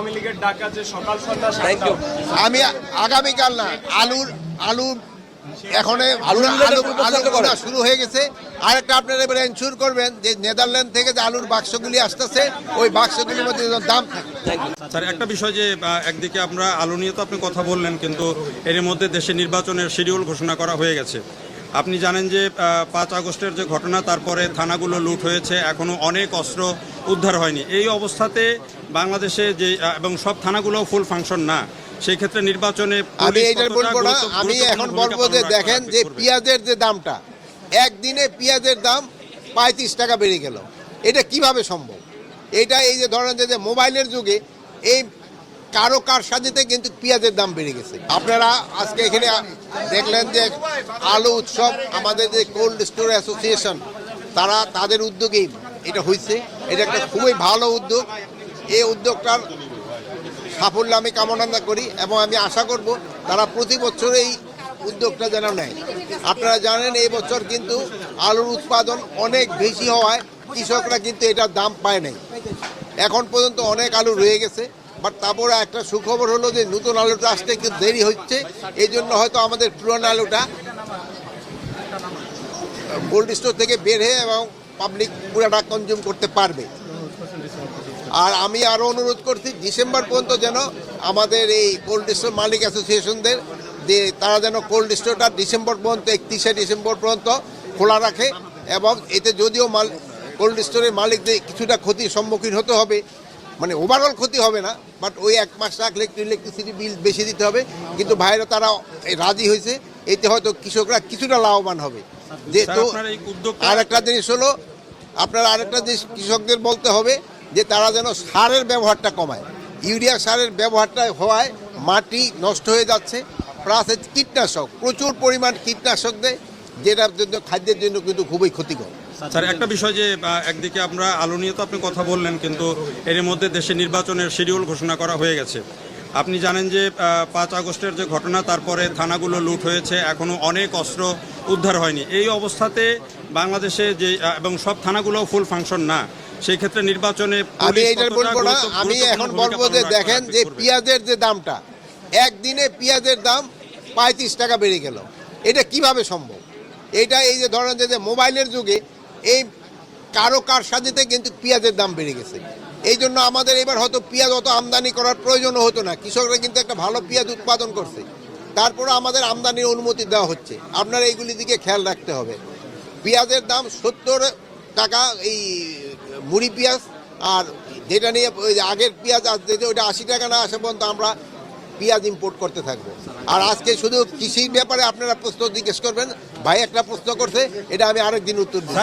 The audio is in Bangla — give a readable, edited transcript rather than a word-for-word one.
আওয়ামী লীগের ডাকা যে সকাল সন্ধ্যা আমি আগামীকাল না আলু এখন শুরু হয়ে গেছে। আরেকটা আপনারা এবারে এনশিওর করবেন যে নেদারল্যান্ড থেকে যে আলুর বাক্সগুলি আসতেছে ওই বাক্সগুলির মধ্যে দাম থাকে। স্যার, একটা বিষয় যে একদিকে আমরা আলু নিয়ে তো আপনি কথা বললেন, কিন্তু এর মধ্যে দেশে নির্বাচনের শিডিউল ঘোষণা করা হয়ে গেছে। আপনি জানেন যে 5 আগস্টের যে ঘটনা, তারপরে থানাগুলো লুট হয়েছে, এখনও অনেক অস্ত্র উদ্ধার হয়নি। এই অবস্থাতে বাংলাদেশে যে এবং সব থানাগুলো ফুল ফাংশন না, সেই ক্ষেত্রে নির্বাচনে আমি এইটার বলবো না, আমি এখন বলবো যে দেখেন যে পেঁয়াজের যে দামটা, একদিনে পেঁয়াজের দাম 35 টাকা বেড়ে গেল। এটা কিভাবে সম্ভব? এটা এই যে ধরেন যে মোবাইলের যুগে এই কারো কারসাজিতে কিন্তু পেঁয়াজের দাম বেড়ে গেছে। আপনারা আজকে এখানে দেখলেন যে আলু উৎসব, আমাদের যে কোল্ড স্টোর অ্যাসোসিয়েশন তাদের উদ্যোগেই এটা হয়েছে। এটা একটা খুবই ভালো উদ্যোগ। এই উদ্যোগটার সাফল্য আমি কামনা করি এবং আমি আশা করব তারা প্রতি বছর এই উদ্যোগটা যেন নেয়। আপনারা জানেন এই বছর কিন্তু আলুর উৎপাদন অনেক বেশি হওয়ায় কৃষকরা কিন্তু এটার দাম পায় নাই। এখন পর্যন্ত অনেক আলু রয়ে গেছে, বাট তারপরে একটা সুখবর হলো যে নতুন আলুটা আসতে একটু দেরি হচ্ছে। এই জন্য হয়তো আমাদের পুরনো আলুটা কোল্ড স্টোর থেকে বের হয়ে এবং পাবলিক পুরাটা কনজিউম করতে পারবে। আর আমি আরও অনুরোধ করছি ডিসেম্বর পর্যন্ত যেন আমাদের এই কোল্ড স্টোর মালিক অ্যাসোসিয়েশনদের যে তারা যেন কোল্ড স্টোরটা ডিসেম্বর পর্যন্ত 31শে ডিসেম্বর পর্যন্ত খোলা রাখে। এবং এতে যদিও কোল্ড স্টোরের মালিকদের কিছুটা ক্ষতির সম্মুখীন হতে হবে, মানে ওভারঅল ক্ষতি হবে না, বাট ওই 1 মাস রাখলে একটু ইলেকট্রিসিটি বিল বেশি দিতে হবে। কিন্তু বাইরে তারা রাজি হয়েছে, এতে হয়তো কৃষকরা কিছুটা লাভবান হবে। যেহেতু আরেকটা জিনিস হলো, আপনারা আরেকটা জিনিস কৃষকদের বলতে হবে যে তারা যেন সারের ব্যবহারটা কমায়। ইউরিয়া সারের ব্যবহারটা হওয়ায় মাটি নষ্ট হয়ে যাচ্ছে, প্লাস কীটনাশক, প্রচুর পরিমাণ কীটনাশক দেয়, যেটার জন্য খাদ্যের জন্য কিন্তু খুবই ক্ষতিকর। স্যার, একটা বিষয় যে একদিকে আমরা আলু নিয়ে তো আপনি কথা বললেন, কিন্তু এর মধ্যে দেশে নির্বাচনের শিডিউল ঘোষণা করা হয়ে গেছে। আপনি জানেন যে 5 আগস্টের যে ঘটনা, তারপরে থানাগুলো লুট হয়েছে, এখনও অনেক অস্ত্র উদ্ধার হয়নি। এই অবস্থাতে বাংলাদেশে যে এবং সব থানাগুলো ফুল ফাংশন না, সেই ক্ষেত্রে নির্বাচনে আমি এইটার বলবো না, আমি এখন বলবো যে দেখেন যে পেঁয়াজের যে দামটা, একদিনে পেঁয়াজের দাম 35 টাকা বেড়ে গেল। এটা কিভাবে সম্ভব? এটা এই যে ধরেন যে মোবাইলের যুগে এই কারো কারসাজিতে কিন্তু পেঁয়াজের দাম বেড়ে গেছে। এই জন্য আমাদের এবার হয়তো পেঁয়াজ অত আমদানি করার প্রয়োজনও হতো না। কৃষকরা কিন্তু একটা ভালো পেঁয়াজ উৎপাদন করছে, তারপরে আমাদের আমদানির অনুমতি দেওয়া হচ্ছে। আপনারা এইগুলির দিকে খেয়াল রাখতে হবে। পেঁয়াজের দাম 70 টাকা এই মুড়ি পেঁয়াজ, আর যেটা নিয়ে ওই আগের পেঁয়াজ যেটা ওইটা 80 টাকা না আসা পর্যন্ত আমরা পেঁয়াজ ইম্পোর্ট করতে থাকবো। আর আজকে শুধু কৃষির ব্যাপারে আপনারা প্রশ্ন জিজ্ঞেস করবেন, ভাই একটা প্রশ্ন করছে, এটা আমি আরেকদিন উত্তর দিই।